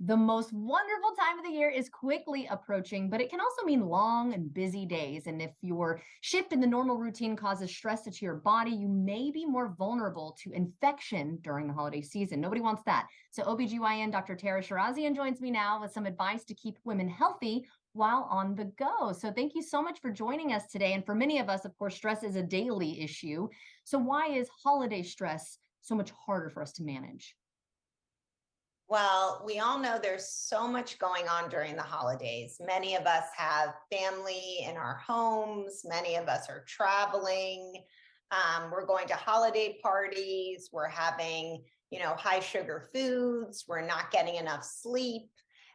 The most wonderful time of the year is quickly approaching, but it can also mean long and busy days. And if your shift in the normal routine causes stress to your body, you may be more vulnerable to infection during the holiday season. Nobody wants that. So OBGYN Dr. Taraneh Shirazian joins me now with some advice to keep women healthy while on the go. So thank you so much for joining us today. And for many of us, of course, stress is a daily issue. So why is holiday stress so much harder for us to manage? Well, we all know there's so much going on during the holidays. Many of us have family in our homes. Many of us are traveling. We're going to holiday parties. We're having, high sugar foods. We're not getting enough sleep.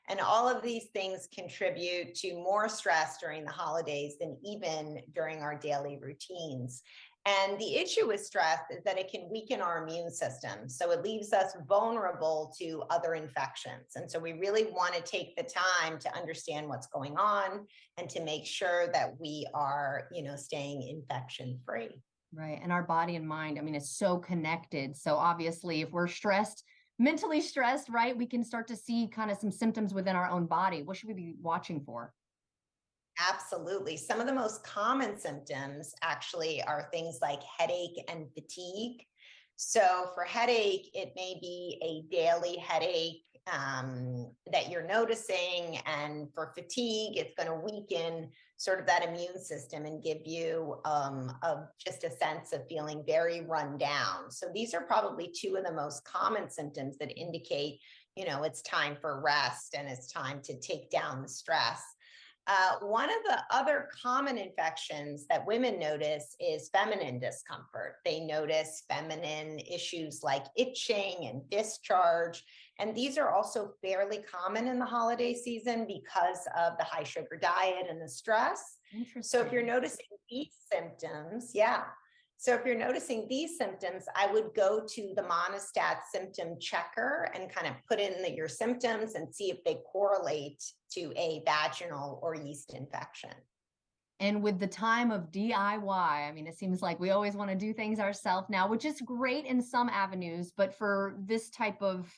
And all of these things contribute to more stress during the holidays than even during our daily routines. And the issue with stress is that it can weaken our immune system. So it leaves us vulnerable to other infections. And so we really want to take the time to understand what's going on and to make sure that we are, staying infection free. Right. And our body and mind, I mean, it's so connected. So obviously, if we're stressed, mentally stressed, right, we can start to see kind of some symptoms within our own body. What should we be watching for? Absolutely. Some of the most common symptoms actually are things like headache and fatigue. So for headache, it may be a daily headache that you're noticing. And for fatigue, it's going to weaken sort of that immune system and give you just a sense of feeling very run down. So these are probably two of the most common symptoms that indicate, it's time for rest and it's time to take down the stress. One of the other common infections that women notice is feminine discomfort. They notice feminine issues like itching and discharge. And these are also fairly common in the holiday season because of the high sugar diet and the stress. So if you're noticing these symptoms, So if you're noticing these symptoms, I would go to the Monistat symptom checker and kind of put in your symptoms and see if they correlate to a vaginal or yeast infection. And with the time of DIY, I mean, it seems like we always want to do things ourselves now, which is great in some avenues, but for this type of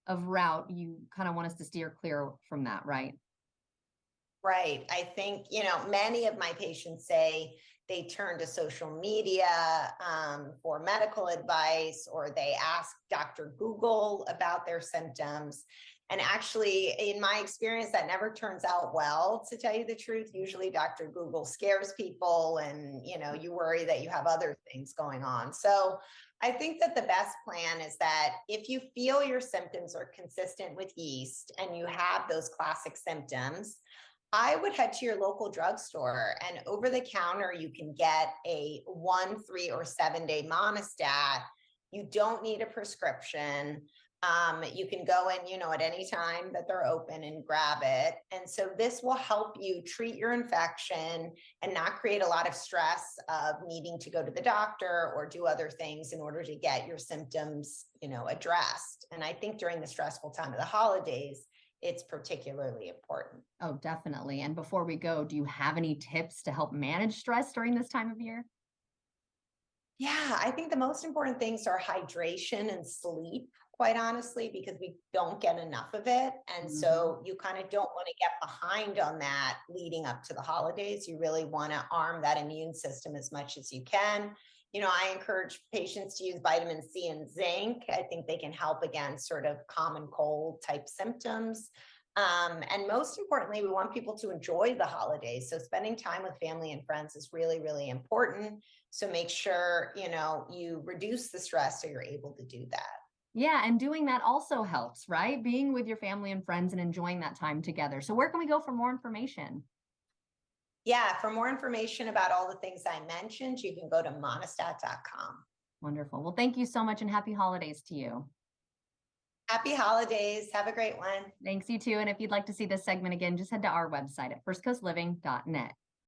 route, you kind of want us to steer clear from that, right? Right. I think, many of my patients say they turn to social media for medical advice, or they ask Dr. Google about their symptoms. And actually, in my experience, that never turns out well, to tell you the truth. Usually Dr. Google scares people and, you worry that you have other things going on. So I think that the best plan is that if you feel your symptoms are consistent with yeast and you have those classic symptoms, I would head to your local drugstore, and over the counter, you can get a 1, 3, or 7-day Monistat. You don't need a prescription. You can go in, at any time that they're open and grab it. And so this will help you treat your infection and not create a lot of stress of needing to go to the doctor or do other things in order to get your symptoms, addressed. And I think during the stressful time of the holidays, it's particularly important. Oh, definitely. And before we go, do you have any tips to help manage stress during this time of year? Yeah, I think the most important things are hydration and sleep, quite honestly, because we don't get enough of it. And so you kind of don't want to get behind on that leading up to the holidays. You really want to arm that immune system as much as you can. I encourage patients to use vitamin C and zinc. I think they can help against sort of common cold type symptoms. And most importantly, we want people to enjoy the holidays. So spending time with family and friends is really, really important. So make sure, you reduce the stress so you're able to do that. Yeah, and doing that also helps, right? Being with your family and friends and enjoying that time together. So where can we go for more information? Yeah, for more information about all the things I mentioned, you can go to monistat.com. Wonderful. Well, thank you so much and happy holidays to you. Happy holidays. Have a great one. Thanks, you too. And if you'd like to see this segment again, just head to our website at firstcoastliving.net.